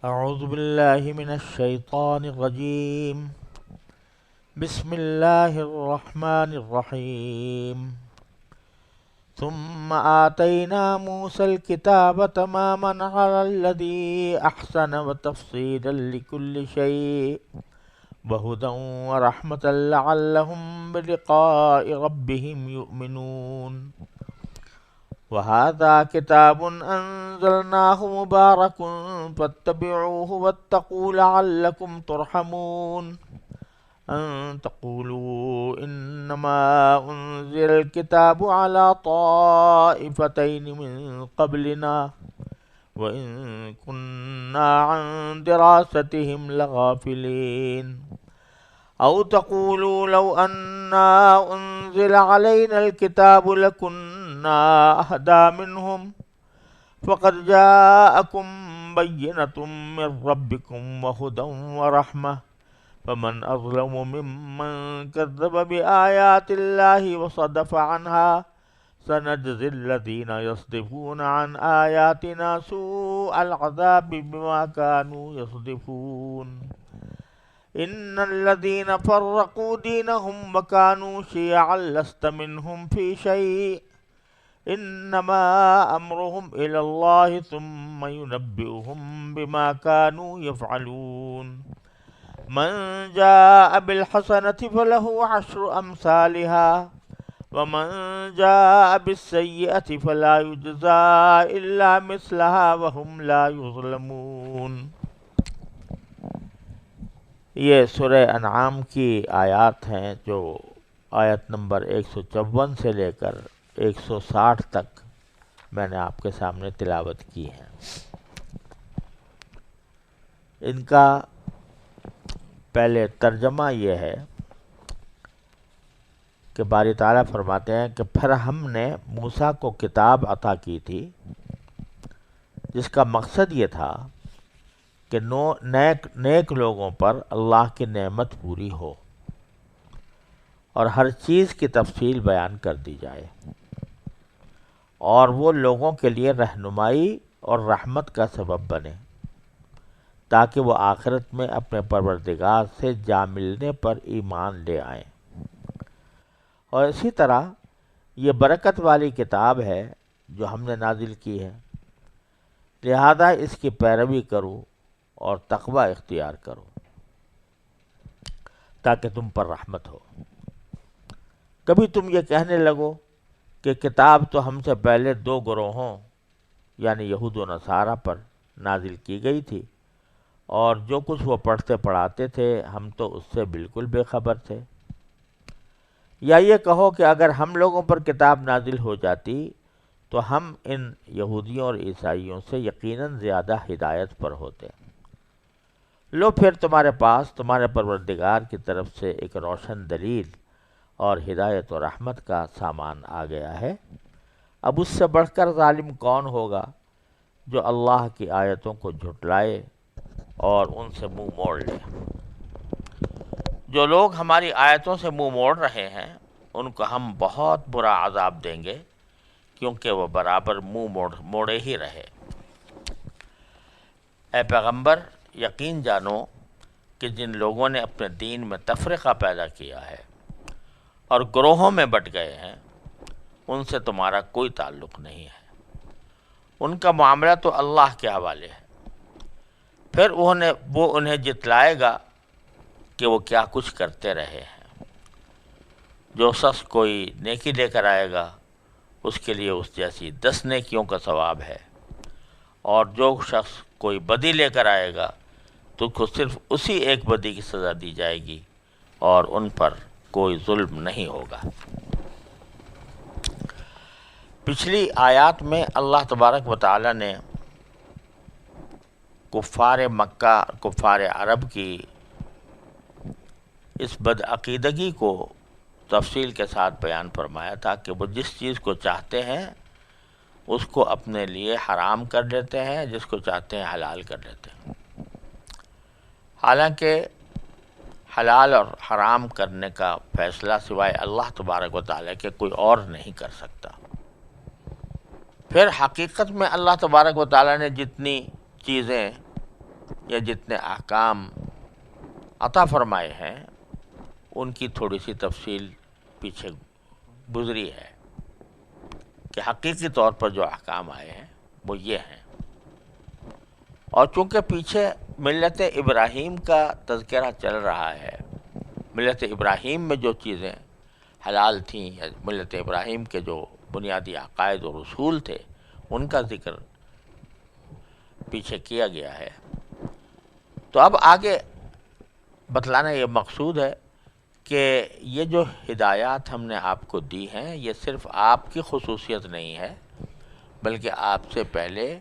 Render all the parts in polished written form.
أعوذ بالله من الشيطان الرجيم. بسم الله الرحمن الرحيم. ثم آتينا موسى الكتاب تماما على الذي أحسن وتفصيلا لكل شيء وهدى ورحمة لعلهم بلقاء ربهم يؤمنون. وهذا كتاب أنزلناه مبارك فاتبعوه واتقوا لعلكم ترحمون. أن تقولوا إنما أنزل الكتاب على طائفتين من قبلنا وإن كنا عن دراستهم لغافلين. أو تقولوا لو أنا أنزل علينا الكتاب لكنا أهدى منهم فقد جاءكم بينة من ربكم وهدى ورحمة فمن أظلم ممن كذب بآيات الله وصدف عنها سنجزي الذين يصدفون عن آياتنا سوء العذاب بما كانوا يصدفون. إن الذين فرقوا دينهم وكانوا شيعا لست منهم في شيء إنما أمرهم إلى الله ثم ينبئهم بما كانوا يفعلون. من جاء بالحسنة فله عشر أمثالها ومن جاء بالسيئة فلا يجزى إلا مثلها وهم لا يظلمون. یہ سورہ انعام کی آیات ہیں جو آیت نمبر 154 سے لے کر 160 تک میں نے آپ کے سامنے تلاوت کی ہیں. ان کا پہلے ترجمہ یہ ہے کہ باری تعالیٰ فرماتے ہیں کہ پھر ہم نے موسیٰ کو کتاب عطا کی تھی جس کا مقصد یہ تھا کہ نیک لوگوں پر اللہ کی نعمت پوری ہو اور ہر چیز کی تفصیل بیان کر دی جائے اور وہ لوگوں کے لیے رہنمائی اور رحمت کا سبب بنے تاکہ وہ آخرت میں اپنے پروردگار سے جا ملنے پر ایمان لے آئیں. اور اسی طرح یہ برکت والی کتاب ہے جو ہم نے نازل کی ہے، لہذا اس کی پیروی کرو اور تقوی اختیار کرو تاکہ تم پر رحمت ہو. کبھی تم یہ کہنے لگو کہ کتاب تو ہم سے پہلے دو گروہوں یعنی یہود و نصارہ پر نازل کی گئی تھی اور جو کچھ وہ پڑھتے پڑھاتے تھے ہم تو اس سے بالکل بے خبر تھے. یا یہ کہو کہ اگر ہم لوگوں پر کتاب نازل ہو جاتی تو ہم ان یہودیوں اور عیسائیوں سے یقیناً زیادہ ہدایت پر ہوتے. لو پھر تمہارے پاس تمہارے پروردگار کی طرف سے ایک روشن دلیل اور ہدایت و رحمت کا سامان آ گیا ہے. اب اس سے بڑھ کر ظالم کون ہوگا جو اللہ کی آیتوں کو جھٹلائے اور ان سے منہ موڑ لے. جو لوگ ہماری آیتوں سے منہ موڑ رہے ہیں ان کو ہم بہت برا عذاب دیں گے کیونکہ وہ برابر منہ موڑے ہی رہے. اے پیغمبر یقین جانو کہ جن لوگوں نے اپنے دین میں تفرقہ پیدا کیا ہے اور گروہوں میں بٹ گئے ہیں ان سے تمہارا کوئی تعلق نہیں ہے. ان کا معاملہ تو اللہ کے حوالے ہے. پھر وہ انہیں جتلائے گا کہ وہ کیا کچھ کرتے رہے ہیں. جو شخص کوئی نیکی لے کر آئے گا اس کے لیے اس جیسی 10 نیکیوں کا ثواب ہے اور جو شخص کوئی بدی لے کر آئے گا تو اس کو صرف اسی ایک بدی کی سزا دی جائے گی اور ان پر کوئی ظلم نہیں ہوگا. پچھلی آیات میں اللہ تبارک و تعالی نے کفار مکہ کفار عرب کی اس بدعقیدگی کو تفصیل کے ساتھ بیان فرمایا تھا کہ وہ جس چیز کو چاہتے ہیں اس کو اپنے لیے حرام کر لیتے ہیں، جس کو چاہتے ہیں حلال کر لیتے ہیں، حالانکہ حلال اور حرام کرنے کا فیصلہ سوائے اللہ تبارک و تعالیٰ کے کوئی اور نہیں کر سکتا. پھر حقیقت میں اللہ تبارک و تعالیٰ نے جتنی چیزیں یا جتنے احکام عطا فرمائے ہیں ان کی تھوڑی سی تفصیل پیچھے گزری ہے کہ حقیقی طور پر جو احکام آئے ہیں وہ یہ ہیں. اور چونکہ پیچھے ملت ابراہیم کا تذکرہ چل رہا ہے، ملت ابراہیم میں جو چیزیں حلال تھیں یا ملت ابراہیم کے جو بنیادی عقائد اور اصول تھے ان کا ذکر پیچھے کیا گیا ہے، تو اب آگے بتلانا یہ مقصود ہے کہ یہ جو ہدایات ہم نے آپ کو دی ہیں یہ صرف آپ کی خصوصیت نہیں ہے، بلکہ آپ سے پہلے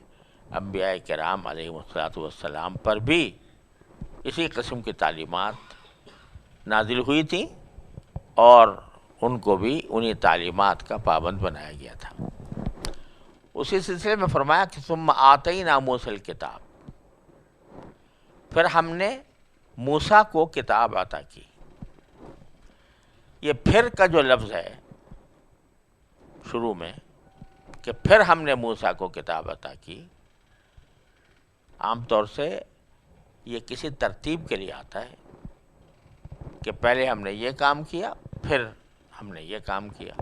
انبیاء کرام علیہ والسلام پر بھی اسی قسم کی تعلیمات نازل ہوئی تھیں اور ان کو بھی انہی تعلیمات کا پابند بنایا گیا تھا. اسی سلسلے میں فرمایا کہ ثم آتینا موسیٰ الکتاب، پھر ہم نے موسیٰ کو کتاب عطا کی. یہ پھر کا جو لفظ ہے شروع میں کہ پھر ہم نے موسیٰ کو کتاب عطا کی، عام طور سے یہ کسی ترتیب کے لیے آتا ہے کہ پہلے ہم نے یہ کام کیا پھر ہم نے یہ کام کیا.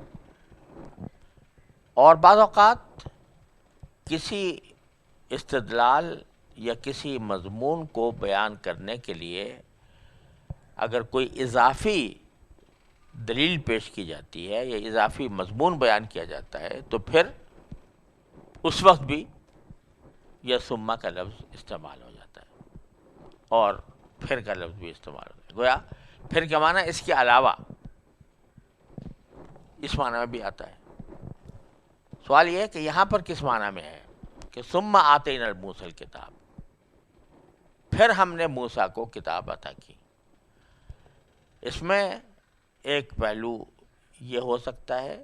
اور بعض اوقات کسی استدلال یا کسی مضمون کو بیان کرنے کے لیے اگر کوئی اضافی دلیل پیش کی جاتی ہے یا اضافی مضمون بیان کیا جاتا ہے تو پھر اس وقت بھی یہ ثم کا لفظ استعمال ہو جاتا ہے اور پھر کا لفظ بھی استعمال ہوتا ہے. گویا پھر کا معنی اس کے علاوہ اس معنی میں بھی آتا ہے. سوال یہ ہے کہ یہاں پر کس معنی میں ہے کہ ثم آتینا موسیٰ الکتاب، پھر ہم نے موسیٰ کو کتاب عطا کی. اس میں ایک پہلو یہ ہو سکتا ہے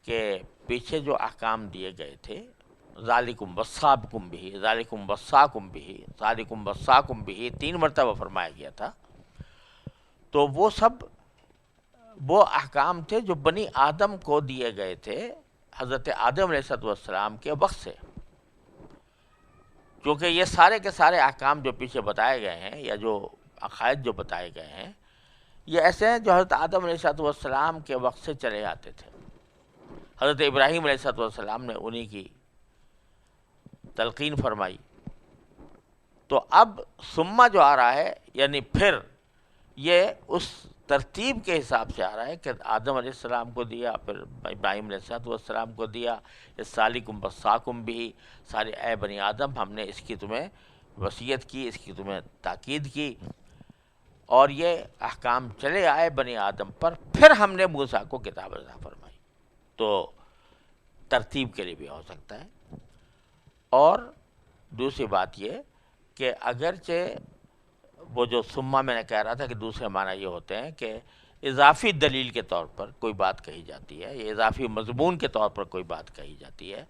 کہ پیچھے جو احکام دیے گئے تھے ذالکم وصاکم بہ، ذالکم وصاکم بہ، ذالکم وصاکم بہ 3 مرتبہ فرمایا گیا تھا، تو وہ سب وہ احکام تھے جو بنی آدم کو دیے گئے تھے حضرت آدم علیہ السلام کے وقت سے. کیونکہ یہ سارے کے سارے احکام جو پیچھے بتائے گئے ہیں یا جو عقائد جو بتائے گئے ہیں یہ ایسے ہیں جو حضرت آدم علیہ السلام کے وقت سے چلے آتے تھے. حضرت ابراہیم علیہ السلام نے انہی کی تلقین فرمائی. تو اب ثم جو آ رہا ہے یعنی پھر، یہ اس ترتیب کے حساب سے آ رہا ہے کہ آدم علیہ السلام کو دیا، پھر ابراہیم علیہ السلام کو دیا. اس ذالکم وصاکم بہ، سارے اے بنی آدم ہم نے اس کی تمہیں وصیت کی، اس کی تمہیں تاکید کی، اور یہ احکام چلے آئے بنی آدم پر، پھر ہم نے موسیٰ کو کتاب عطا فرمائی. تو ترتیب کے لیے بھی ہو سکتا ہے. اور دوسری بات یہ کہ اگرچہ وہ جو ثم میں نے کہہ رہا تھا کہ دوسرے معنی یہ ہوتے ہیں کہ اضافی دلیل کے طور پر کوئی بات کہی جاتی ہے یا اضافی مضمون کے طور پر کوئی بات کہی جاتی ہے،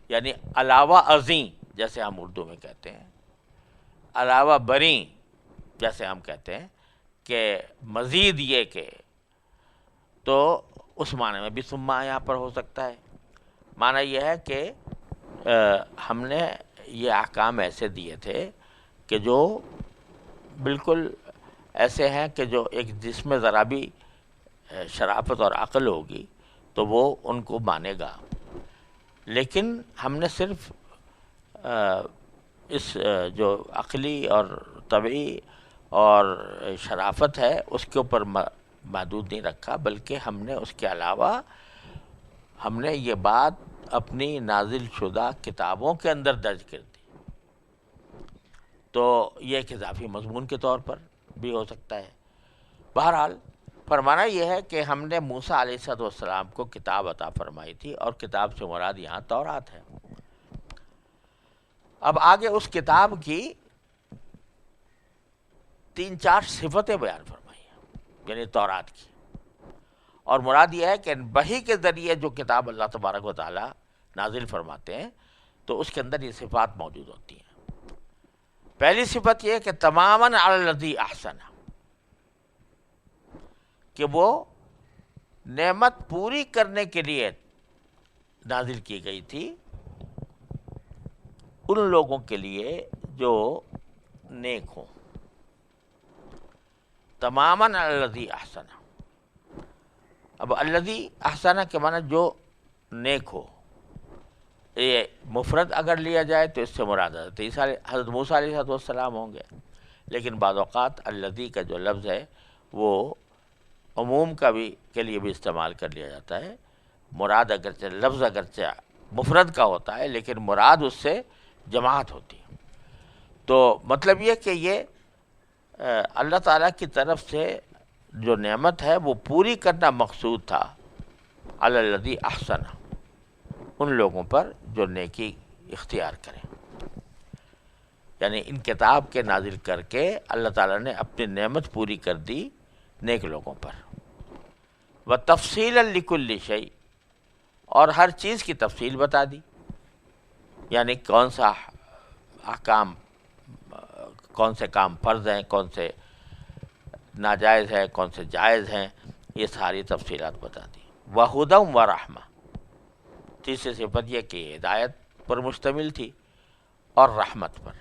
یعنی علاوہ ازیں جیسے ہم اردو میں کہتے ہیں، علاوہ بریں جیسے ہم کہتے ہیں کہ مزید یہ کہ، تو اس معنی میں بھی ثم یہاں پر ہو سکتا ہے. معنی یہ ہے کہ ہم نے یہ احکام ایسے دیے تھے کہ جو بالکل ایسے ہیں کہ جو ایک جس میں ذرا بھی شرافت اور عقل ہوگی تو وہ ان کو مانے گا، لیکن ہم نے صرف اس جو عقلی اور طبعی اور شرافت ہے اس کے اوپر محدود نہیں رکھا، بلکہ ہم نے اس کے علاوہ ہم نے یہ بات اپنی نازل شدہ کتابوں کے اندر درج کر دی. تو یہ ایک اضافی مضمون کے طور پر بھی ہو سکتا ہے. بہرحال فرمانا یہ ہے کہ ہم نے موسیٰ علیہ السلام کو کتاب عطا فرمائی تھی، اور کتاب سے مراد یہاں تورات ہے. اب آگے اس کتاب کی 3-4 صفتیں بیان فرمائی ہیں، یعنی تورات کی. اور مراد یہ ہے کہ وحی کے ذریعے جو کتاب اللہ تبارک و تعالی نازل فرماتے ہیں تو اس کے اندر یہ صفات موجود ہوتی ہیں. پہلی صفت یہ کہ تماماً علی الذی احسن، کہ وہ نعمت پوری کرنے کے لیے نازل کی گئی تھی ان لوگوں کے لیے جو نیک ہوں. تماماً الذی احسن. اب الذی احسن کے معنی جو نیک ہو. یہ مفرد اگر لیا جائے تو اس سے مراد حضرت موسیٰ علیہ السلام ہوں گے، لیکن بعض اوقات الذی کا جو لفظ ہے وہ عموم کا بھی کے لیے بھی استعمال کر لیا جاتا ہے. مراد اگرچہ لفظ اگرچہ مفرد کا ہوتا ہے لیکن مراد اس سے جماعت ہوتی ہے. تو مطلب یہ کہ یہ اللہ تعالیٰ کی طرف سے جو نعمت ہے وہ پوری کرنا مقصود تھا علی الذی احسن، ان لوگوں پر جو نیکی اختیار کریں. یعنی ان کتاب کے نازل کر کے اللہ تعالیٰ نے اپنی نعمت پوری کر دی نیک لوگوں پر. وَتَفْصِيلًا لِكُلِّ شَيْءٍ، اور ہر چیز کی تفصیل بتا دی. یعنی کون سا احکام، کون سے کام فرض ہیں، کون سے ناجائز ہیں، کون سے جائز ہیں، یہ ساری تفصیلات بتا دی. وَهُدًى وَرَحْمَةً، تیسری صفت یہ کہ ہدایت پر مشتمل تھی اور رحمت پر.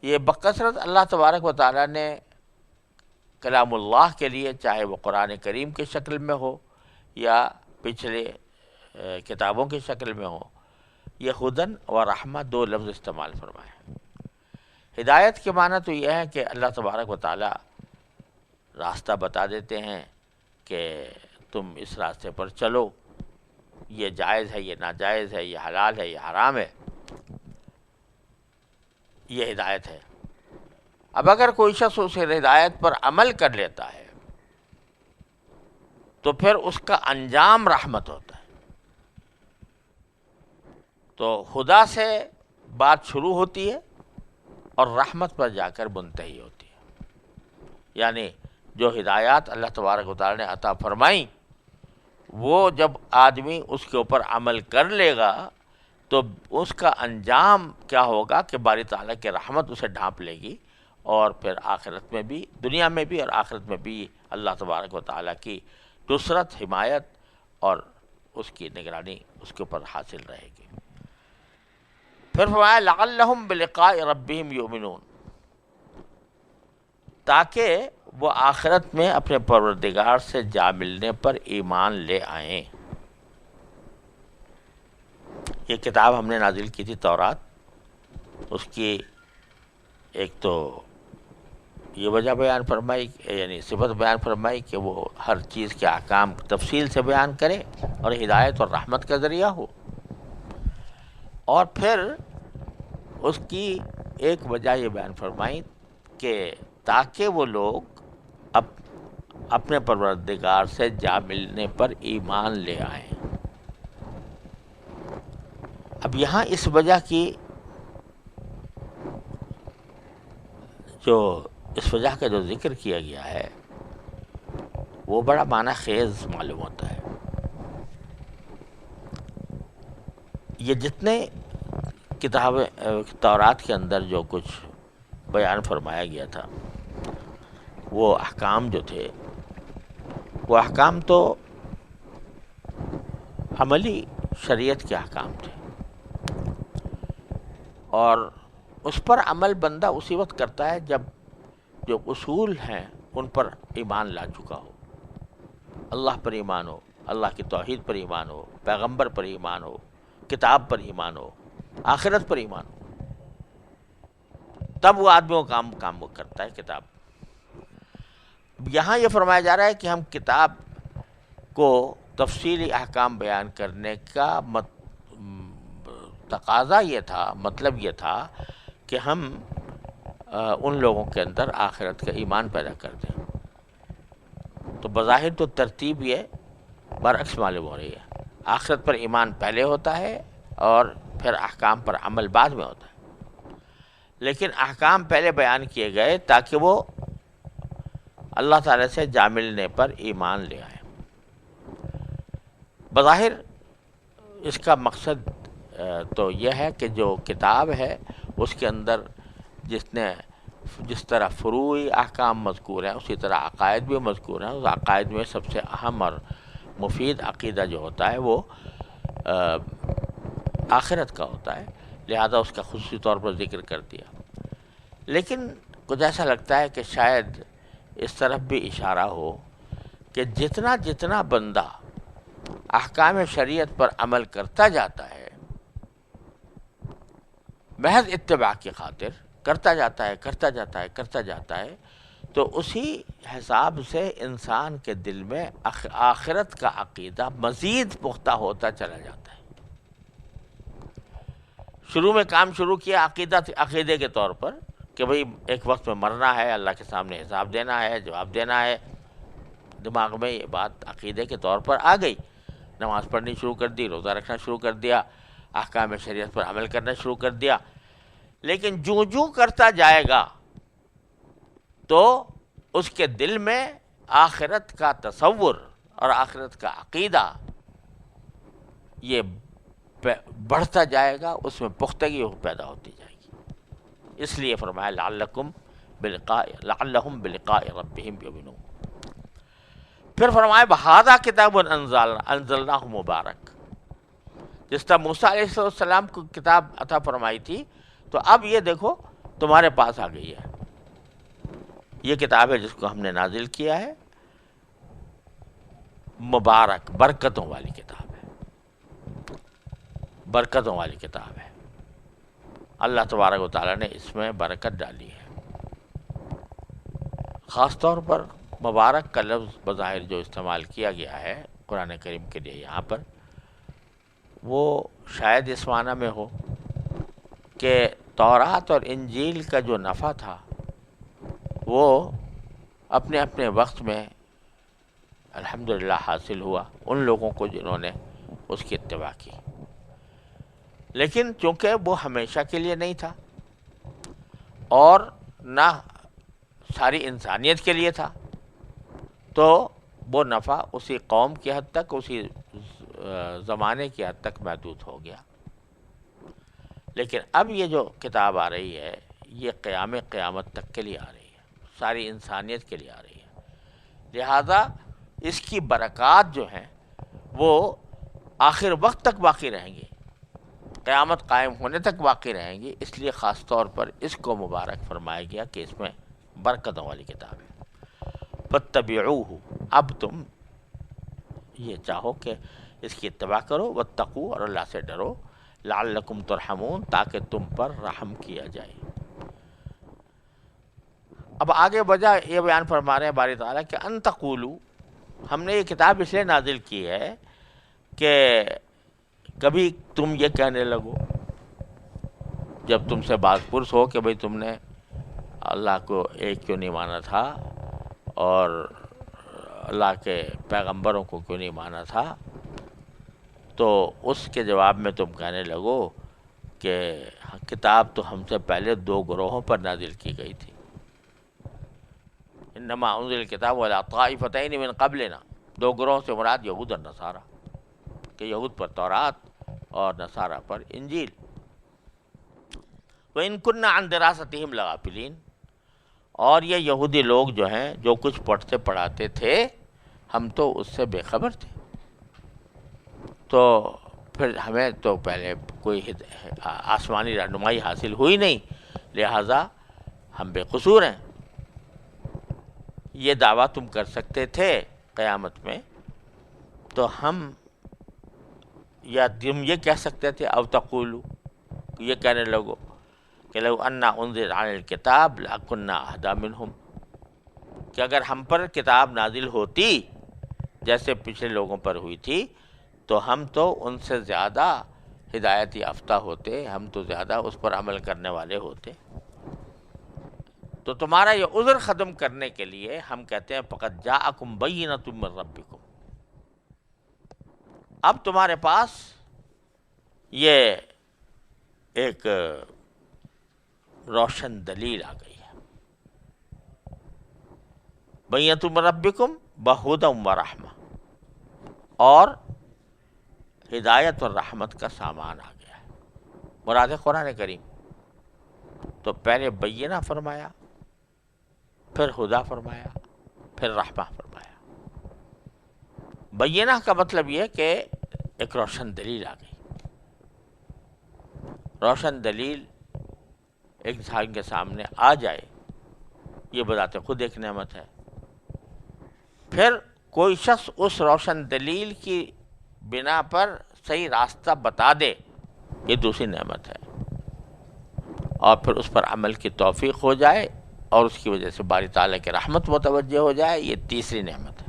یہ بکثرت اللہ تبارک و تعالیٰ نے کلام اللہ کے لیے، چاہے وہ قرآن کریم کی شکل میں ہو یا پچھلے کتابوں کی شکل میں ہو، یہ ہدن و رحمہ دو لفظ استعمال فرمائے. ہدایت کے معنی تو یہ ہے کہ اللہ تبارک و تعالیٰ راستہ بتا دیتے ہیں کہ تم اس راستے پر چلو، یہ جائز ہے، یہ ناجائز ہے، یہ حلال ہے، یہ حرام ہے. یہ ہدایت ہے. اب اگر کوئی شخص اس ہدایت پر عمل کر لیتا ہے تو پھر اس کا انجام رحمت ہوتا ہے. تو خدا سے بات شروع ہوتی ہے اور رحمت پر جا کر منتہی ہوتی ہے. یعنی جو ہدایات اللہ تبارک و تعالی نے عطا فرمائیں، وہ جب آدمی اس کے اوپر عمل کر لے گا تو اس کا انجام کیا ہوگا کہ باری تعالیٰ کی رحمت اسے ڈھانپ لے گی، اور پھر آخرت میں بھی، دنیا میں بھی اور آخرت میں بھی اللہ تبارک و تعالیٰ کی نصرت، حمایت اور اس کی نگرانی اس کے اوپر حاصل رہے گی. پھر فرمایا لعلہم بلقاء ربہم یؤمنون، تاکہ وہ آخرت میں اپنے پروردگار سے جا ملنے پر ایمان لے آئیں. یہ کتاب ہم نے نازل کی تھی تورات. اس کی ایک تو یہ وجہ بیان فرمائی، یعنی صفت بیان فرمائی کہ وہ ہر چیز کے احکام تفصیل سے بیان کرے اور ہدایت اور رحمت کا ذریعہ ہو. اور پھر اس کی ایک وجہ یہ بیان فرمائی کہ تاکہ وہ لوگ اپنے پروردگار سے جا ملنے پر ایمان لے آئیں. اب یہاں اس وجہ کی اس وجہ کا جو ذکر کیا گیا ہے وہ بڑا معنی خیز معلوم ہوتا ہے. یہ جتنے کتابیں تورات کے اندر جو کچھ بیان فرمایا گیا تھا، وہ احکام جو تھے، وہ احکام تو عملی شریعت کے احکام تھے، اور اس پر عمل بندہ اسی وقت کرتا ہے جب جو اصول ہیں ان پر ایمان لا چکا ہو. اللہ پر ایمان ہو، اللہ کی توحید پر ایمان ہو، پیغمبر پر ایمان ہو، کتاب پر ایمان ہو، آخرت پر ایمان ہو، تب وہ آدمی وہ کام وہ کرتا ہے کتاب. یہاں یہ فرمایا جا رہا ہے کہ ہم کتاب کو تفصیلی احکام بیان کرنے کا تقاضا یہ تھا، مطلب یہ تھا کہ ہم ان لوگوں کے اندر آخرت کا ایمان پیدا کر دیں. تو بظاہر تو ترتیب یہ برعکس معلوم ہو رہی ہے. آخرت پر ایمان پہلے ہوتا ہے اور پھر احکام پر عمل بعد میں ہوتا ہے. لیکن احکام پہلے بیان کیے گئے تاکہ وہ اللہ تعالی سے جا ملنے پر ایمان لے آئیں. بظاہر اس کا مقصد تو یہ ہے کہ جو کتاب ہے اس کے اندر جس طرح فروعی احکام مذکور ہیں اسی طرح عقائد بھی مذکور ہیں. اس عقائد میں سب سے اہم اور مفید عقیدہ جو ہوتا ہے وہ آخرت کا ہوتا ہے، لہذا اس کا خصوصی طور پر ذکر کر دیا. لیکن کچھ ایسا لگتا ہے کہ شاید اس طرف بھی اشارہ ہو کہ جتنا جتنا بندہ احکام شریعت پر عمل کرتا جاتا ہے محض اتباع کی خاطر، کرتا جاتا ہے کرتا جاتا ہے کرتا جاتا ہے، تو اسی حساب سے انسان کے دل میں آخرت کا عقیدہ مزید پختہ ہوتا چلا جاتا ہے۔ شروع میں کام شروع کیا عقیدے کے طور پر کہ بھئی ایک وقت میں مرنا ہے، اللہ کے سامنے حساب دینا ہے، جواب دینا ہے، دماغ میں یہ بات عقیدے کے طور پر آ گئی، نماز پڑھنی شروع کر دی، روزہ رکھنا شروع کر دیا، احکام شریعت پر عمل کرنا شروع کر دیا۔ لیکن جوں جوں کرتا جائے گا تو اس کے دل میں آخرت کا تصور اور آخرت کا عقیدہ یہ بڑھتا جائے گا، اس میں پختگی پیدا ہوتی جائے گی۔ اس لیے فرمایا لعلہم بلقاء ربہم یؤمنون۔ پھر فرمایا بہذا کتاب انزلناہ مبارک۔ جس طرح موسیٰ علیہ السلام کو کتاب عطا فرمائی تھی، تو اب یہ دیکھو تمہارے پاس آ گئی ہے، یہ کتاب ہے جس کو ہم نے نازل کیا ہے، مبارک، برکتوں والی کتاب ہے، برکتوں والی کتاب ہے۔ اللہ تبارک و تعالیٰ نے اس میں برکت ڈالی ہے۔ خاص طور پر مبارک کا لفظ بظاہر جو استعمال کیا گیا ہے قرآن کریم کے لیے یہاں پر، وہ شاید اس معنی میں ہو کہ تورات اور انجیل کا جو نفع تھا وہ اپنے اپنے وقت میں الحمدللہ حاصل ہوا ان لوگوں کو جنہوں نے اس کی اتباع کی، لیکن چونکہ وہ ہمیشہ کے لیے نہیں تھا اور نہ ساری انسانیت کے لیے تھا، تو وہ نفع اسی قوم کی حد تک، اسی زمانے کی حد تک محدود ہو گیا۔ لیکن اب یہ جو کتاب آ رہی ہے یہ قیامت تک کے لیے آ رہی ہے، ساری انسانیت کے لیے آ رہی ہے، لہذا اس کی برکات جو ہیں وہ آخر وقت تک باقی رہیں گی، قیامت قائم ہونے تک باقی رہیں گی۔ اس لیے خاص طور پر اس کو مبارک فرمایا گیا کہ اس میں برکتوں والی کتاب ہے۔ فاتبعوہ، اب تم یہ چاہو کہ اس کی اتباع کرو، واتقوا، اور اللہ سے ڈرو، لعلکم ترحمون، تاکہ تم پر رحم کیا جائے۔ اب آگے وجہ یہ بیان فرما رہے ہیں باری تعالیٰ کہ ان تقولوا، ہم نے یہ کتاب اس لیے نازل کی ہے کہ کبھی تم یہ کہنے لگو جب تم سے باز پرس ہو کہ بھئی تم نے اللہ کو ایک کیوں نہیں مانا تھا اور اللہ کے پیغمبروں کو کیوں نہیں مانا تھا، تو اس کے جواب میں تم کہنے لگو کہ کتاب تو ہم سے پہلے 2 گروہوں پر نازل کی گئی تھی، انما انزل الکتاب علی طائفتین من قبلنا، 2 گروہوں سے مراد یہود اور نصارہ، کہ یہود پر تورات اور نصارہ پر انجیل۔ وَإِن كُنَّا عَن دِرَاسَتِهِمْ لَغَافِلِينَ، اور یہ یہودی لوگ جو ہیں جو کچھ پڑھتے پڑھاتے تھے ہم تو اس سے بے خبر تھے، تو پھر ہمیں تو پہلے کوئی آسمانی رہنمائی حاصل ہوئی نہیں، لہٰذا ہم بے قصور ہیں۔ یہ دعویٰ تم کر سکتے تھے قیامت میں، تو ہم، یا تم یہ کہہ سکتے تھے او تقولو، یہ کہنے لگو کہ لو انا انزل علی الکتاب لکنا اہدی منہم، کہ اگر ہم پر کتاب نازل ہوتی جیسے پچھلے لوگوں پر ہوئی تھی تو ہم تو ان سے زیادہ ہدایت یافتہ ہوتے، ہم تو زیادہ اس پر عمل کرنے والے ہوتے۔ تو تمہارا یہ عذر ختم کرنے کے لیے ہم کہتے ہیں فقد جاءکم بینۃ من ربکم، اب تمہارے پاس یہ ایک روشن دلیل آ گئی ہے، بینۃ من ربکم بہدی ورحمہ، اور ہدایت اور رحمت کا سامان آ گیا ہے، مراد ہے قرآن کریم۔ تو پہلے بینہ فرمایا، پھر ہدا فرمایا، پھر رحمہ فرمایا۔ بینہ کا مطلب یہ کہ ایک روشن دلیل آ گئی۔ روشن دلیل ایک انسان کے سامنے آ جائے، یہ بذات خود ایک نعمت ہے۔ پھر کوئی شخص اس روشن دلیل کی بنا پر صحیح راستہ بتا دے، یہ دوسری نعمت ہے، اور پھر اس پر عمل کی توفیق ہو جائے اور اس کی وجہ سے باری تعالیٰ کی رحمت متوجہ ہو جائے، یہ تیسری نعمت ہے۔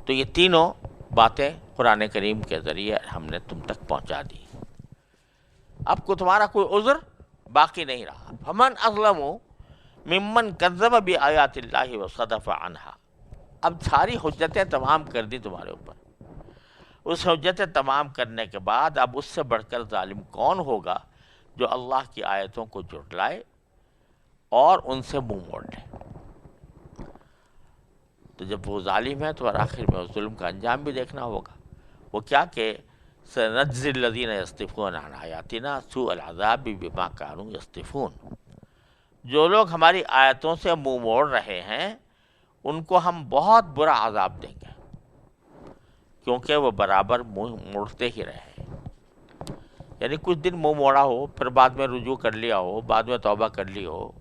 تو یہ تینوں باتیں قرآن کریم کے ذریعے ہم نے تم تک پہنچا دی۔ اب کو تمہارا کوئی عذر باقی نہیں رہا۔ فمن اظلم ممن کذب بآیات اللہ وصدف عنہا، اب ساری حجتیں تمام کر دی تمہارے اوپر، اس حجتیں تمام کرنے کے بعد اب اس سے بڑھ کر ظالم کون ہوگا جو اللہ کی آیتوں کو جھٹلائے اور ان سے منہ موڑ لے۔ تو جب وہ ظالم ہے تو آخر میں اس ظلم کا انجام بھی دیکھنا ہوگا۔ وہ کیا کہ سنجزی الذین یصدفون عن آیاتنا سوء العذاب بما کانوا یصدفون، جو لوگ ہماری آیتوں سے منہ موڑ رہے ہیں ان کو ہم بہت برا عذاب دیں گے، کیونکہ وہ برابر منہ موڑتے ہی رہے ہیں۔ یعنی کچھ دن منہ موڑا ہو، پھر بعد میں رجوع کر لیا ہو، بعد میں توبہ کر لی ہو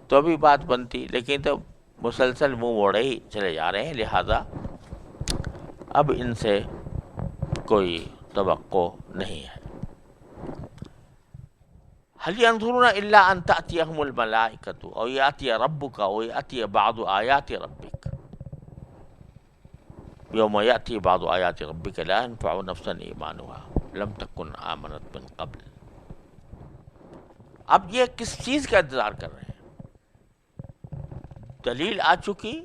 تو بھی بات بنتی، لیکن تو مسلسل منہ موڑے ہی چلے جا رہے ہیں، لہذا اب ان سے کوئی توقع نہیں ہے۔ هل ينظرون الا ان تأتيهم الملائکۃ او یأتی ربک او یأتی بعض آیات ربک یوم یأتی بعض آیات ربک لا ينفع نفسا ایمانها لم تکن آمنت من قبل۔ اب یہ کس چیز کا انتظار کر رہے ہیں؟ دلیل آ چکی،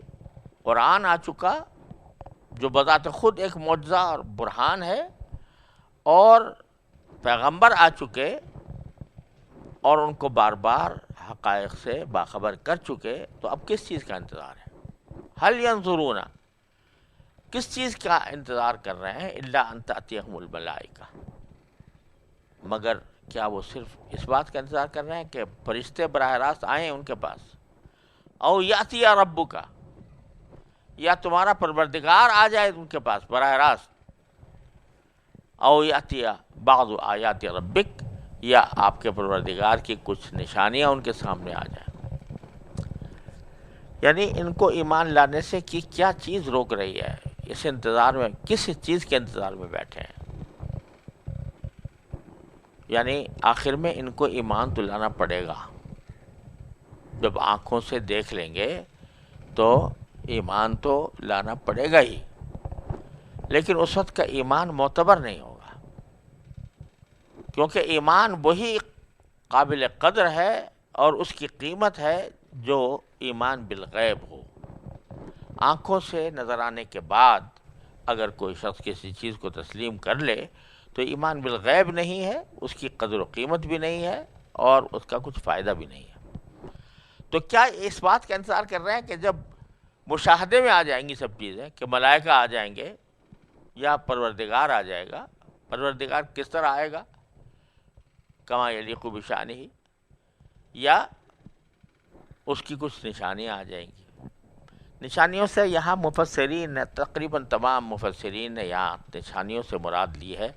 قرآن آ چکا جو بذات خود ایک معجزہ اور برہان ہے، اور پیغمبر آ چکے اور ان کو بار بار حقائق سے باخبر کر چکے، تو اب کس چیز کا انتظار ہے؟ حل ینظرون، کس چیز کا انتظار کر رہے ہیں؟ الا ان تأتیہم الملائکہ، مگر کیا وہ صرف اس بات کا انتظار کر رہے ہیں کہ فرشتے براہ راست آئیں ان کے پاس؟ او یأتی ربک، یا تمہارا پروردگار آ جائے ان کے پاس براہ راست؟ او یأتی بعض آیات ربک، یا آپ کے پروردگار کی کچھ نشانیاں ان کے سامنے آ جائیں۔ یعنی ان کو ایمان لانے سے کہ کیا چیز روک رہی ہے؟ اس انتظار میں کس چیز کے انتظار میں بیٹھے ہیں؟ یعنی آخر میں ان کو ایمان تو لانا پڑے گا، جب آنکھوں سے دیکھ لیں گے تو ایمان تو لانا پڑے گا ہی، لیکن اس وقت کا ایمان معتبر نہیں ہوگا، کیونکہ ایمان وہی قابل قدر ہے اور اس کی قیمت ہے جو ایمان بالغیب ہو۔ آنکھوں سے نظر آنے کے بعد اگر کوئی شخص کسی چیز کو تسلیم کر لے تو ایمان بالغیب نہیں ہے، اس کی قدر و قیمت بھی نہیں ہے اور اس کا کچھ فائدہ بھی نہیں ہے۔ تو کیا اس بات کا انتظار کر رہے ہیں کہ جب مشاہدے میں آ جائیں گی سب چیزیں، کہ ملائکہ آ جائیں گے یا پروردگار آ جائے گا؟ پروردگار کس طرح آئے گا؟ کما یلیق بشانہ، یا اس کی کچھ نشانیاں آ جائیں گی؟ نشانیوں سے یہاں مفسرین نے، تقریباً تمام مفسرین نے یہاں نشانیوں سے مراد لی ہے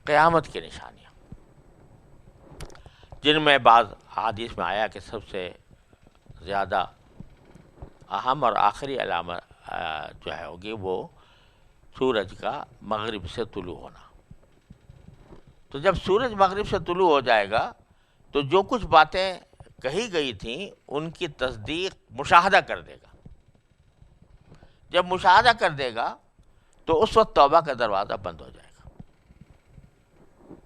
قیامت کی نشانیاں، جن میں بعض حدیث میں آیا کہ سب سے زیادہ اہم اور آخری علامہ جو ہے ہوگی وہ سورج کا مغرب سے طلوع ہونا۔ تو جب سورج مغرب سے طلوع ہو جائے گا تو جو کچھ باتیں کہی گئی تھیں ان کی تصدیق مشاہدہ کر دے گا۔ جب مشاہدہ کر دے گا تو اس وقت توبہ کا دروازہ بند ہو جائے گا۔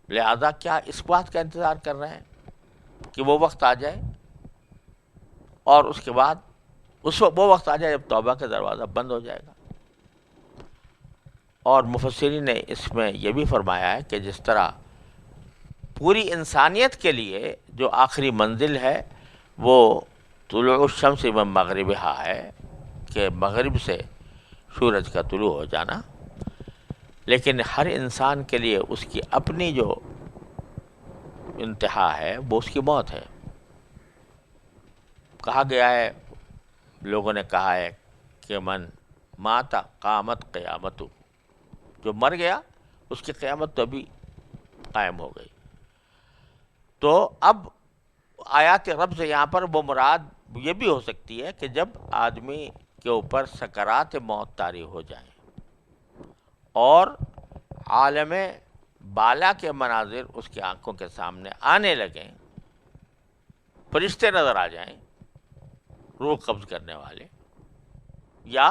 لہذا کیا اس بات کا انتظار کر رہے ہیں کہ وہ وقت آ جائے، اور اس کے بعد وہ وقت آ جائے جب توبہ کا دروازہ بند ہو جائے گا؟ اور مفسرین نے اس میں یہ بھی فرمایا ہے کہ جس طرح پوری انسانیت کے لیے جو آخری منزل ہے وہ طلوع الشمس من مغربہا ہے، کہ مغرب سے سورج کا طلوع ہو جانا، لیکن ہر انسان کے لیے اس کی اپنی جو انتہا ہے وہ اس کی موت ہے۔ کہا گیا ہے، لوگوں نے کہا ہے کہ من مات قامت قیامت، جو مر گیا اس کی قیامت تو ابھی قائم ہو گئی۔ تو اب آیات رب سے یہاں پر وہ مراد یہ بھی ہو سکتی ہے کہ جب آدمی کے اوپر سکرات موت طاری ہو جائیں اور عالم بالا کے مناظر اس کی آنکھوں کے سامنے آنے لگیں، فرشتے نظر آ جائیں روح قبض کرنے والے، یا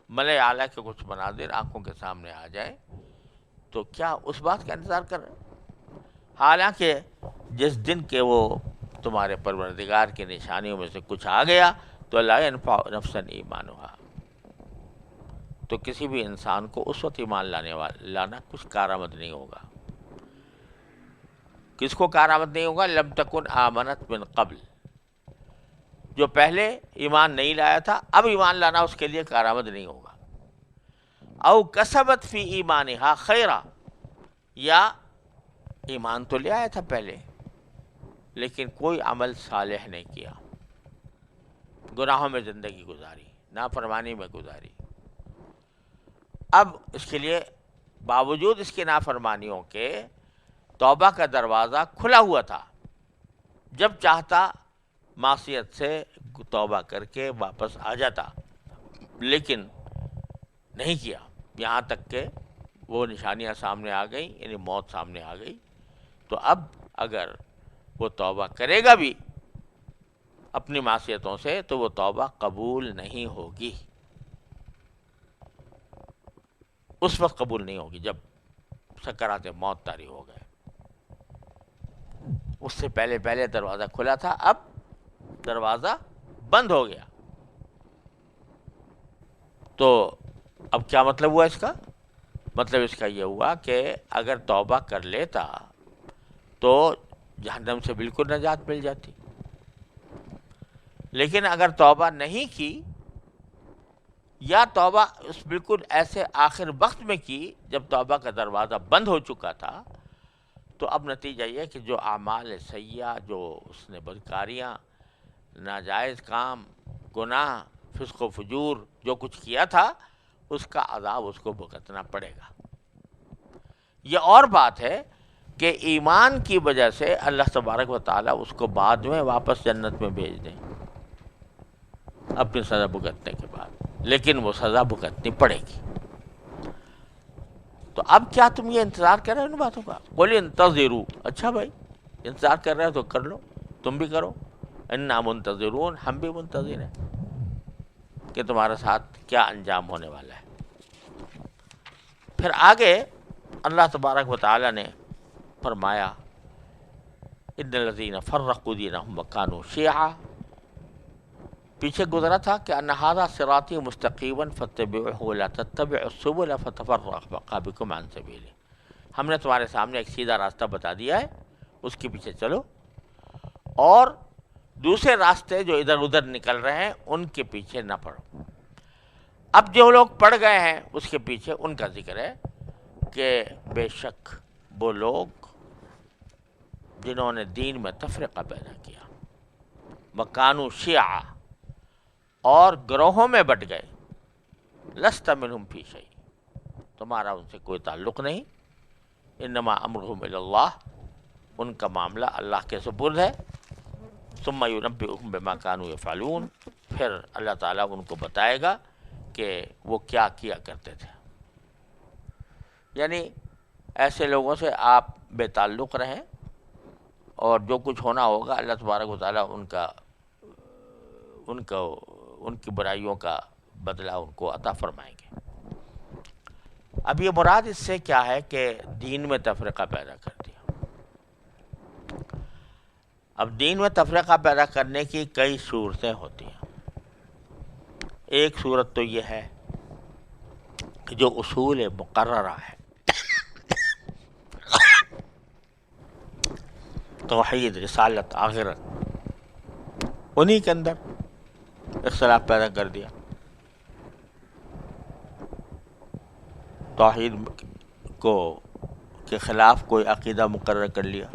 ملائے اعلیٰ کے کچھ مناظر آنکھوں کے سامنے آ جائیں، تو کیا اس بات کا انتظار کر رہے ہیں؟ حالانکہ جس دن کے وہ تمہارے پروردگار کی نشانیوں میں سے کچھ آ گیا تو لا ينفع نفسا ایمانها، تو کسی بھی انسان کو اس وقت ایمان لانا کچھ کارآمد نہیں ہوگا۔ کس کو کارآمد نہیں ہوگا؟ لم تکن آمنت من قبل، جو پہلے ایمان نہیں لایا تھا اب ایمان لانا اس کے لیے کارآمد نہیں ہوگا۔ او کسبت فی ایمانہا خیرا، یا ایمان تو لے آیا تھا پہلے لیکن کوئی عمل صالح نہیں کیا، گناہوں میں زندگی گزاری، نافرمانی میں گزاری۔ اب اس کے لیے باوجود اس کی نافرمانیوں کے توبہ کا دروازہ کھلا ہوا تھا، جب چاہتا معصیت سے توبہ کر کے واپس آ جاتا، لیکن نہیں کیا، یہاں تک کہ وہ نشانیاں سامنے آ گئیں، یعنی موت سامنے آ گئی۔ تو اب اگر وہ توبہ کرے گا بھی اپنی معصیتوں سے تو وہ توبہ قبول نہیں ہوگی، اس وقت قبول نہیں ہوگی جب سکرات موت طاری ہو گئے۔ اس سے پہلے دروازہ کھلا تھا، اب دروازہ بند ہو گیا۔ تو اب کیا مطلب ہوا اس کا؟ مطلب اس کا یہ ہوا کہ اگر توبہ کر لیتا تو جہنم سے بالکل نجات مل جاتی، لیکن اگر توبہ نہیں کی یا توبہ اس بالکل ایسے آخر وقت میں کی جب توبہ کا دروازہ بند ہو چکا تھا، تو اب نتیجہ یہ کہ جو اعمال سیئہ، جو اس نے بدکاریاں، ناجائز کام، گناہ، فسق و فجور جو کچھ کیا تھا، اس کا عذاب اس کو بھگتنا پڑے گا۔ یہ اور بات ہے کہ ایمان کی وجہ سے اللہ تبارک و تعالیٰ اس کو بعد میں واپس جنت میں بھیج دیں اپنی سزا بھگتنے کے بعد، لیکن وہ سزا بھگتنی پڑے گی۔ تو اب کیا تم یہ انتظار کر رہے ہو ان باتوں کا؟ قل انتظروا، اچھا بھائی انتظار کر رہے ہو تو کر لو، تم بھی کرو، انا منتظرون، ہم بھی منتظر ہیں کہ تمہارے ساتھ کیا انجام ہونے والا ہے۔ پھر آگے اللہ تبارک و تعالیٰ نے فرمایا ان الذین فرقوا دینہم وکانوا شیعا، پیچھے گزرا تھا کہ ان ھذا صراطی مستقیما فاتبعوہ ولا تتبعوا السبل فتفرق بکم عن سبیلہ، ہم نے تمہارے سامنے ایک سیدھا راستہ بتا دیا ہے، اس کے پیچھے چلو، اور دوسرے راستے جو ادھر ادھر نکل رہے ہیں ان کے پیچھے نہ پڑو۔ اب جو لوگ پڑ گئے ہیں اس کے پیچھے ان کا ذکر ہے کہ بے شک وہ لوگ جنہوں نے دین میں تفرقہ پیدا کیا، وکانوا شیعا، اور گروہوں میں بٹ گئے، لست منہم فی شیء، تمہارا ان سے کوئی تعلق نہیں، انما امرہم الی اللہ، ان کا معاملہ اللہ کے سپرد ہے، ثم ینبئہم بما کانوا یفعلون، پھر اللہ تعالیٰ ان کو بتائے گا کہ وہ کیا کیا کرتے تھے۔ یعنی ایسے لوگوں سے آپ بے تعلق رہیں، اور جو کچھ ہونا ہوگا اللہ تبارک و تعالیٰ ان کی برائیوں کا بدلہ ان کو عطا فرمائیں گے۔ اب یہ مراد اس سے کیا ہے کہ دین میں تفرقہ پیدا کر دیا۔ اب دین میں تفرقہ پیدا کرنے کی کئی صورتیں ہوتی ہیں۔ ایک صورت تو یہ ہے کہ جو اصول مقررہ ہے، توحید، رسالت، آخرت، انہی کے اندر اختلاف پیدا کر دیا۔ توحید کے خلاف کوئی عقیدہ مقرر کر لیا،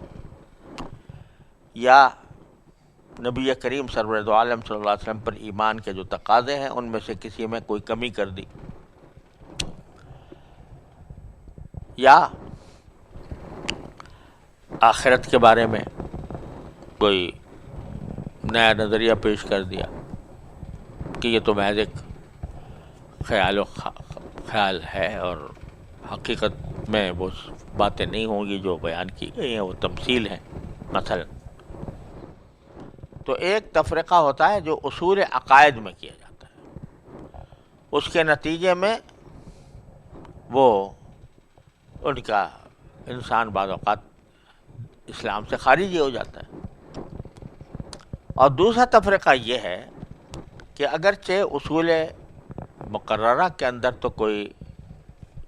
یا نبی کریم سرور دو عالم صلی اللہ علیہ وسلم پر ایمان کے جو تقاضے ہیں ان میں سے کسی میں کوئی کمی کر دی، یا آخرت کے بارے میں کوئی نیا نظریہ پیش کر دیا کہ یہ تو محض ایک خیال ہے اور حقیقت میں وہ باتیں نہیں ہوں گی جو بیان کی گئی ہیں، وہ تمثیل ہیں مثلا. تو ایک تفرقہ ہوتا ہے جو اصول عقائد میں کیا جاتا ہے، اس کے نتیجے میں وہ ان کا انسان بعض اوقات اسلام سے خارج ہی ہو جاتا ہے. اور دوسرا تفرقہ یہ ہے کہ اگرچہ اصول مقررہ کے اندر تو کوئی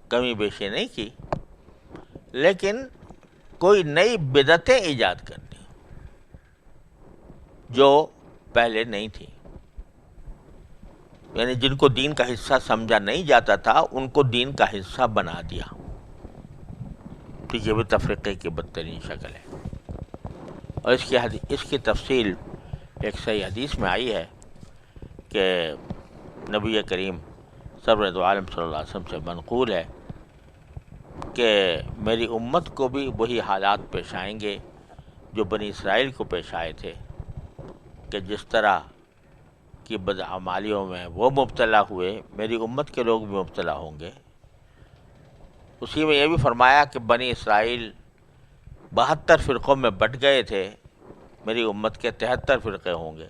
کمی بیشی نہیں کی، لیکن کوئی نئی بدعتیں ایجاد کرنی جو پہلے نہیں تھی، یعنی جن کو دین کا حصہ سمجھا نہیں جاتا تھا ان کو دین کا حصہ بنا دیا. تو یہ بھی تفریقے کی بدترین شکل ہے. اور اس کی تفصیل ایک صحیح حدیث میں آئی ہے کہ نبی کریم سرور دو عالم صلی اللہ علیہ وسلم سے منقول ہے کہ میری امت کو بھی وہی حالات پیش آئیں گے جو بنی اسرائیل کو پیش آئے تھے، کہ جس طرح کی بدعمالیوں میں وہ مبتلا ہوئے میری امت کے لوگ بھی مبتلا ہوں گے. اسی میں یہ بھی فرمایا کہ بنی اسرائیل 72 فرقوں میں بٹ گئے تھے، میری امت کے 73 فرقے ہوں گے،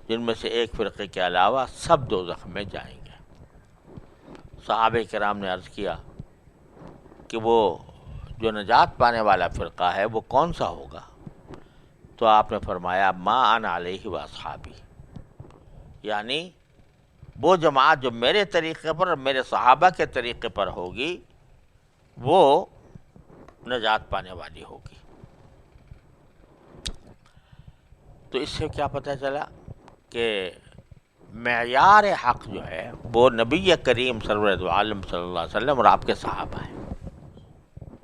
جن میں سے ایک فرقے کے علاوہ سب دوزخ میں جائیں گے. صحابہ کرام نے عرض کیا کہ وہ جو نجات پانے والا فرقہ ہے وہ کون سا ہوگا؟ تو آپ نے فرمایا ما انا علیہ واصحابی، یعنی وہ جماعت جو میرے طریقے پر اور میرے صحابہ کے طریقے پر ہوگی وہ نجات پانے والی ہوگی. تو اس سے کیا پتہ چلا کہ معیار حق جو ہے وہ نبی کریم سرور دو عالم صلی اللہ علیہ وسلم اور آپ کے صحابہ ہیں.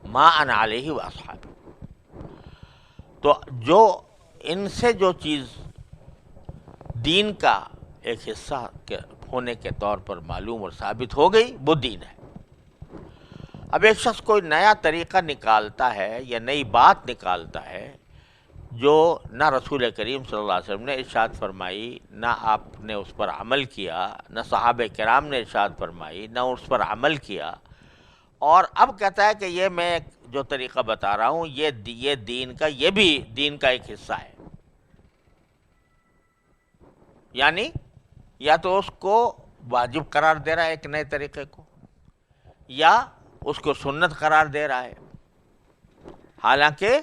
ما انا علیہ واصحابی. تو جو ان سے جو چیز دین کا ایک حصہ ہونے کے طور پر معلوم اور ثابت ہو گئی وہ دین ہے. اب ایک شخص کوئی نیا طریقہ نکالتا ہے یا نئی بات نکالتا ہے جو نہ رسول کریم صلی اللہ علیہ وسلم نے ارشاد فرمائی، نہ آپ نے اس پر عمل کیا، نہ صحابہ کرام نے ارشاد فرمائی، نہ اس پر عمل کیا، اور اب کہتا ہے کہ یہ میں جو طریقہ بتا رہا ہوں یہ دین کا، یہ بھی دین کا ایک حصہ ہے. یعنی یا تو اس کو واجب قرار دے رہا ہے ایک نئے طریقے کو، یا اس کو سنت قرار دے رہا ہے، حالانکہ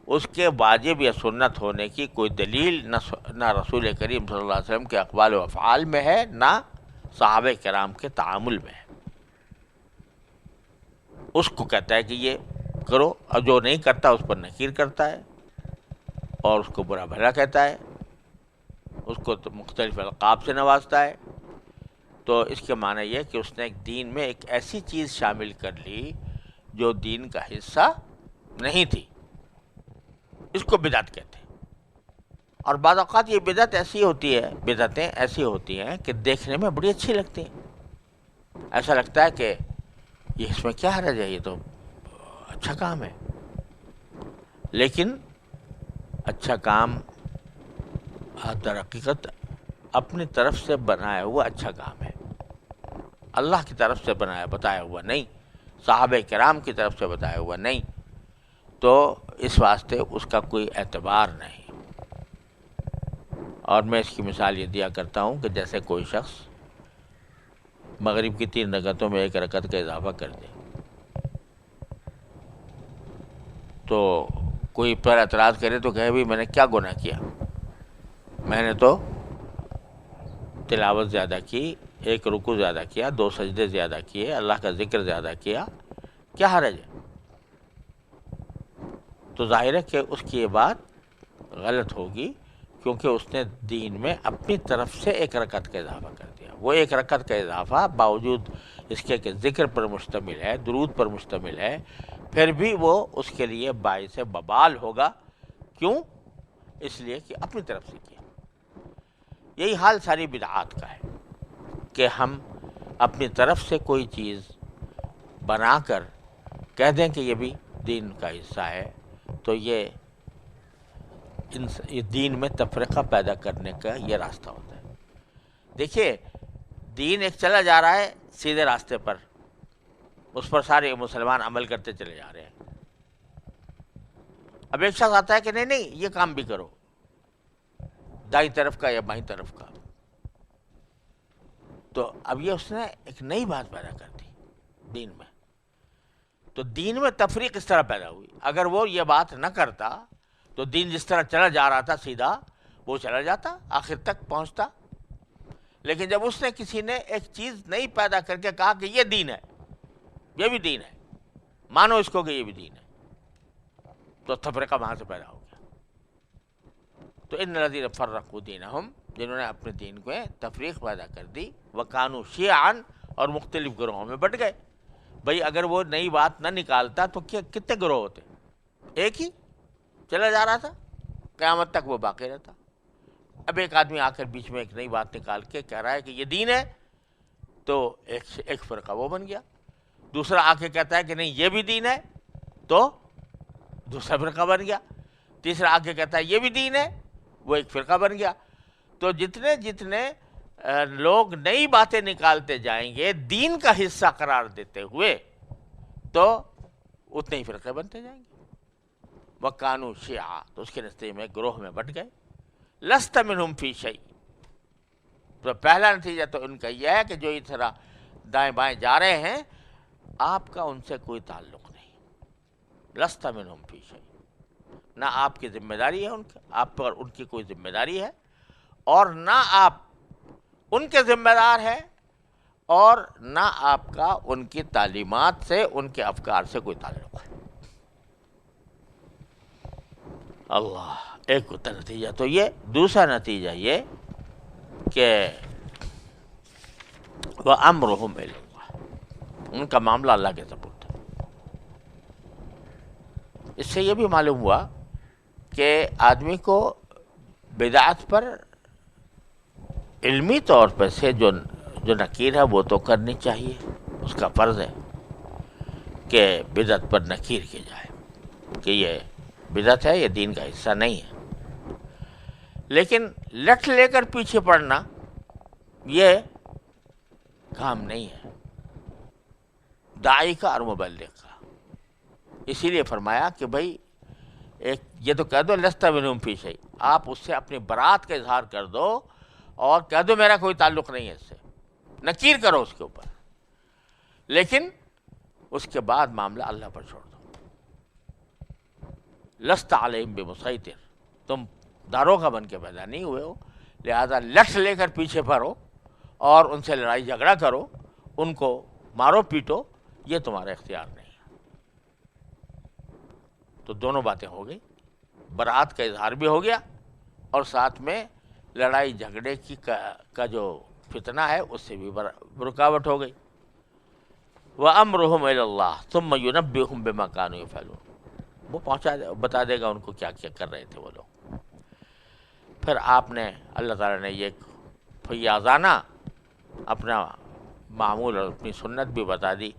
اس کے واجب یا سنت ہونے کی کوئی دلیل نہ رسول کریم صلی اللہ علیہ وسلم کے اقوال و افعال میں ہے، نہ صحابہ کرام کے تعامل میں ہے. اس کو کہتا ہے کہ یہ کرو، اور جو نہیں کرتا اس پر نکیر کرتا ہے اور اس کو برا بھلا کہتا ہے، اس کو مختلف القاب سے نوازتا ہے. تو اس کے معنی یہ کہ اس نے ایک دین میں ایک ایسی چیز شامل کر لی جو دین کا حصہ نہیں تھی. اس کو بدعت کہتے ہیں. اور بعض اوقات یہ بدعتیں ایسی ہوتی ہیں کہ دیکھنے میں بڑی اچھی لگتی ہیں. ایسا لگتا ہے کہ یہ اس میں کیا حرج ہے، یہ تو اچھا کام ہے. لیکن اچھا کام در حقیقت اپنی طرف سے بنایا ہوا اچھا کام ہے، اللہ کی طرف سے بتایا ہوا نہیں، صحابہ کرام کی طرف سے بتایا ہوا نہیں. تو اس واسطے اس کا کوئی اعتبار نہیں. اور میں اس کی مثال یہ دیا کرتا ہوں کہ جیسے کوئی شخص مغرب کی 3 رکعتوں میں 1 رکعت کا اضافہ کر دے، تو کوئی پر اعتراض کرے تو کہے بھی میں نے کیا گناہ کیا، میں نے تو تلاوت زیادہ کی، 1 رکوع زیادہ کیا، 2 سجدے زیادہ کیے، اللہ کا ذکر زیادہ کیا، کیا حرج ہے؟ تو ظاہر ہے کہ اس کی یہ بات غلط ہوگی، کیونکہ اس نے دین میں اپنی طرف سے 1 رکعت کا اضافہ کر دیا. وہ 1 رکعت کا اضافہ باوجود اس کے کہ ذکر پر مشتمل ہے، درود پر مشتمل ہے، پھر بھی وہ اس کے لیے باعث ببال ہوگا. کیوں؟ اس لیے کہ اپنی طرف سے کیا. یہی حال ساری بدعات کا ہے کہ ہم اپنی طرف سے کوئی چیز بنا کر کہہ دیں کہ یہ بھی دین کا حصہ ہے، تو یہ یہ دین میں تفرقہ پیدا کرنے کا یہ راستہ ہوتا ہے. دیکھیے دین ایک چلا جا رہا ہے سیدھے راستے پر، اس پر سارے مسلمان عمل کرتے چلے جا رہے ہیں. اب ایک شخص آتا ہے کہ نہیں یہ کام بھی کرو، دائیں طرف کا یا بائیں طرف کا، تو اب یہ اس نے ایک نئی بات پیدا کر دی دین میں. تو دین میں تفریق اس طرح پیدا ہوئی. اگر وہ یہ بات نہ کرتا تو دین جس طرح چلا جا رہا تھا سیدھا وہ چلا جاتا، آخر تک پہنچتا. لیکن جب اس نے کسی نے ایک چیز نئی پیدا کر کے کہا کہ یہ دین ہے، یہ بھی دین ہے، مانو اس کو کہ یہ بھی دین ہے، تو تفرقہ وہاں سے پیدا ہو گیا. تو ان الذین فرقوا دینہم، جنہوں نے اپنے دین کو تفریق پیدا کر دی، وکانوا شیعا، اور مختلف گروہوں میں بٹ گئے. بھئی اگر وہ نئی بات نہ نکالتا تو کتنے گروہ ہوتے؟ ایک ہی چلا جا رہا تھا، قیامت تک وہ باقی رہتا. اب ایک آدمی آ کر بیچ میں ایک نئی بات نکال کے کہہ رہا ہے کہ یہ دین ہے، تو ایک فرقہ وہ بن گیا. دوسرا آ کے کہتا ہے کہ نہیں یہ بھی دین ہے، تو دوسرا فرقہ بن گیا. تیسرا آ کے کہتا ہے یہ بھی دین ہے، وہ ایک فرقہ بن گیا. تو جتنے جتنے لوگ نئی باتیں نکالتے جائیں گے دین کا حصہ قرار دیتے ہوئے، تو اتنے ہی فرقے بنتے جائیں گے. وَكَانُوا شِيَعًا، تو اس کے نتیجے میں گروہ میں بٹ گئے. لَسْتَ مِنْهُمْ فِي شَيْءٍ، تو پہلا نتیجہ تو ان کا یہ ہے کہ جو اس طرح دائیں بائیں جا رہے ہیں آپ کا ان سے کوئی تعلق نہیں. لَسْتَ مِنْهُمْ فِي شَيْءٍ، نہ آپ کی ذمہ داری ہے آپ پر ان کی کوئی ذمہ داری ہے، اور نہ آپ ان کے ذمہ دار ہے، اور نہ آپ کا ان کی تعلیمات سے ان کے افکار سے کوئی تعلق ہے. اللہ، ایک نتیجہ تو یہ. دوسرا نتیجہ یہ کہ وَأَمْرُهُمْ إِلَى اللَّهِ، ان کا معاملہ اللہ کے سپرد ہے. اس سے یہ بھی معلوم ہوا کہ آدمی کو بدعت پر علمی طور پر سے جو نکیر ہے وہ تو کرنی چاہیے، اس کا فرض ہے کہ بدعت پر نکیر کی جائے کہ یہ بدعت ہے، یہ دین کا حصہ نہیں ہے. لیکن لٹ لے کر پیچھے پڑنا یہ کام نہیں ہے داعی کا اور مبلغ کا. اسی لیے فرمایا کہ بھائی ایک یہ تو کہہ دو لست منہم فی شیء، آپ اس سے اپنی برات کا اظہار کر دو اور کہہ دو میرا کوئی تعلق نہیں ہے اس سے، نکیر کرو اس کے اوپر، لیکن اس کے بعد معاملہ اللہ پر چھوڑ دو. لست علیہم بمسیطر، تم داروغہ بن کے پیدا نہیں ہوئے ہو، لہذا لٹ لے کر پیچھے پڑو اور ان سے لڑائی جھگڑا کرو، ان کو مارو پیٹو، یہ تمہارا اختیار نہیں ہے. تو دونوں باتیں ہو گئی، برات کا اظہار بھی ہو گیا اور ساتھ میں لڑائی جھگڑے کی کا جو فتنہ ہے اس سے بھی رکاوٹ ہو گئی. وَأَمْرُهُمْ إِلَى اللَّهِ ثُمَّ يُنَبِّئُهُم بِمَا كَانُوا يَفْعَلُونَ، وہ بتا دے گا ان کو کیا کیا کر رہے تھے وہ لوگ. پھر آپ نے اللہ تعالیٰ نے یہ فیاضانہ اپنا معمول اور اپنی سنت بھی بتا دی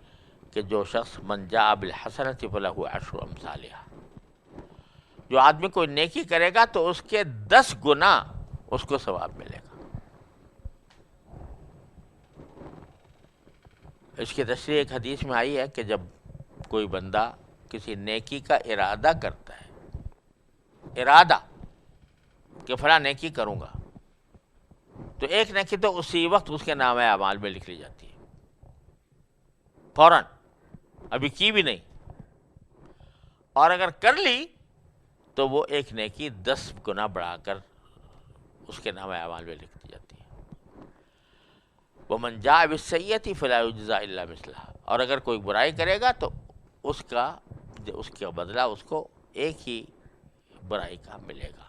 کہ جو شخص من جاء بالحسنۃ فلہ عشر امثالھا، جو آدمی کوئی نیکی کرے گا تو اس کے 10 گنا اس کو ثواب ملے گا. اس کی تشریح ایک حدیث میں آئی ہے کہ جب کوئی بندہ کسی نیکی کا ارادہ کرتا ہے، ارادہ کہ فلاں نیکی کروں گا، تو ایک نیکی تو اسی وقت اس کے نامہ اعمال میں لکھ لی جاتی ہے فوراً، ابھی کی بھی نہیں. اور اگر کر لی تو وہ ایک نیکی 10 گنا بڑھا کر اس کے نامہ اعمال میں لکھ دی جاتی ہے. وَمَنْ جَاءَ بِالسَّيِّئَةِ فَلَا يُجْزَىٰ إِلَّا مِثْلَهَا، اور اگر کوئی برائی کرے گا تو اس کا بدلہ اس کو ایک ہی برائی کا ملے گا.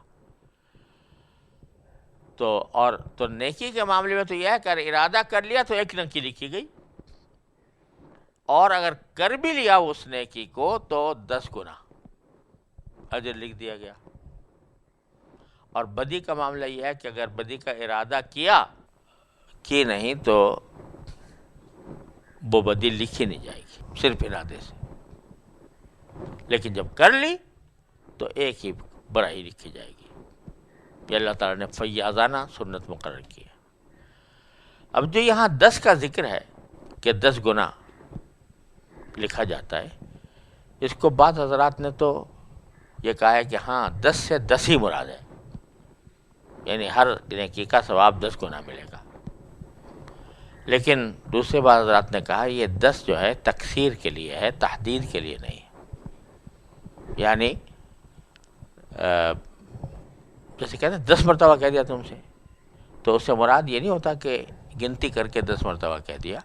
تو نیکی کے معاملے میں تو یہ ہے کہ اگر ارادہ کر لیا تو ایک نیکی لکھی گئی، اور اگر کر بھی لیا اس نیکی کو تو 10 گنا اجر لکھ دیا گیا. اور بدی کا معاملہ یہ ہے کہ اگر بدی کا ارادہ کیا کی نہیں تو وہ بدی لکھی نہیں جائے گی صرف ارادے سے، لیکن جب کر لی تو ایک ہی برائی لکھی جائے گی. یہ اللہ تعالیٰ نے فیاضانہ سنت مقرر کی ہے۔ اب جو یہاں 10 کا ذکر ہے کہ 10 گناہ لکھا جاتا ہے، اس کو بعض حضرات نے تو یہ کہا ہے کہ ہاں 10 سے 10 ہی مراد ہے، یعنی ہر نیکی کا ثواب 10 گنا ملے گا۔ لیکن دوسرے بعض حضرات نے کہا یہ 10 جو ہے تکثیر کے لیے ہے، تحدید کے لیے نہیں ہے۔ یعنی جیسے کہتے ہیں 10 مرتبہ کہہ دیا تم سے، تو اس سے مراد یہ نہیں ہوتا کہ گنتی کر کے 10 مرتبہ کہہ دیا،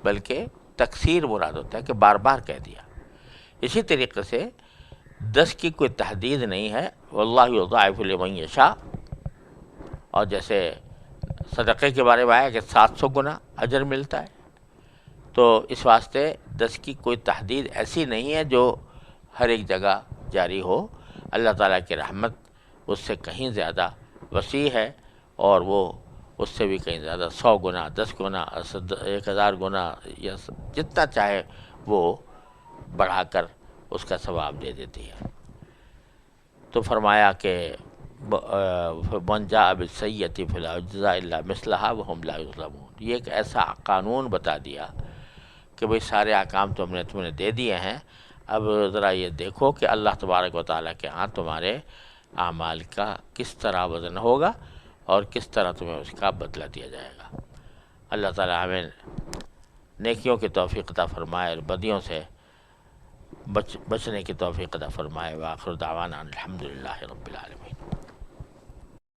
بلکہ تکثیر مراد ہوتا ہے کہ بار بار کہہ دیا۔ اسی طریقے سے 10 کی کوئی تحدید نہیں ہے، واللہ یضاعف لمن یشاء، اور جیسے صدقے کے بارے میں آیا کہ 700 گنا اجر ملتا ہے، تو اس واسطے 10 کی کوئی تحدید ایسی نہیں ہے جو ہر ایک جگہ جاری ہو۔ اللہ تعالیٰ کی رحمت اس سے کہیں زیادہ وسیع ہے، اور وہ اس سے بھی کہیں زیادہ 100 گنا، 10 گنا، 1000 گنا، یا جتنا چاہے وہ بڑھا کر اس کا ثواب دے دیتی ہے۔ تو فرمایا کہ من جاء بالسیئۃ فلا یجزی الا مثلھا وہم لا یظلمون، یہ ایک ایسا قانون بتا دیا کہ بھئی سارے احکام تو ہم نے تمہیں دے دیے ہیں، اب ذرا یہ دیکھو کہ اللہ تبارک و تعالیٰ کے ہاں تمہارے اعمال کا کس طرح وزن ہوگا اور کس طرح تمہیں اس کا بدلہ دیا جائے گا۔ اللہ تعالیٰ ہمیں نیکیوں کی توفیق عطا فرمائے اور بدیوں سے بچنے کی توفیق عطا فرمائے۔ وآخر دعوانا الحمدللہ رب العالمین۔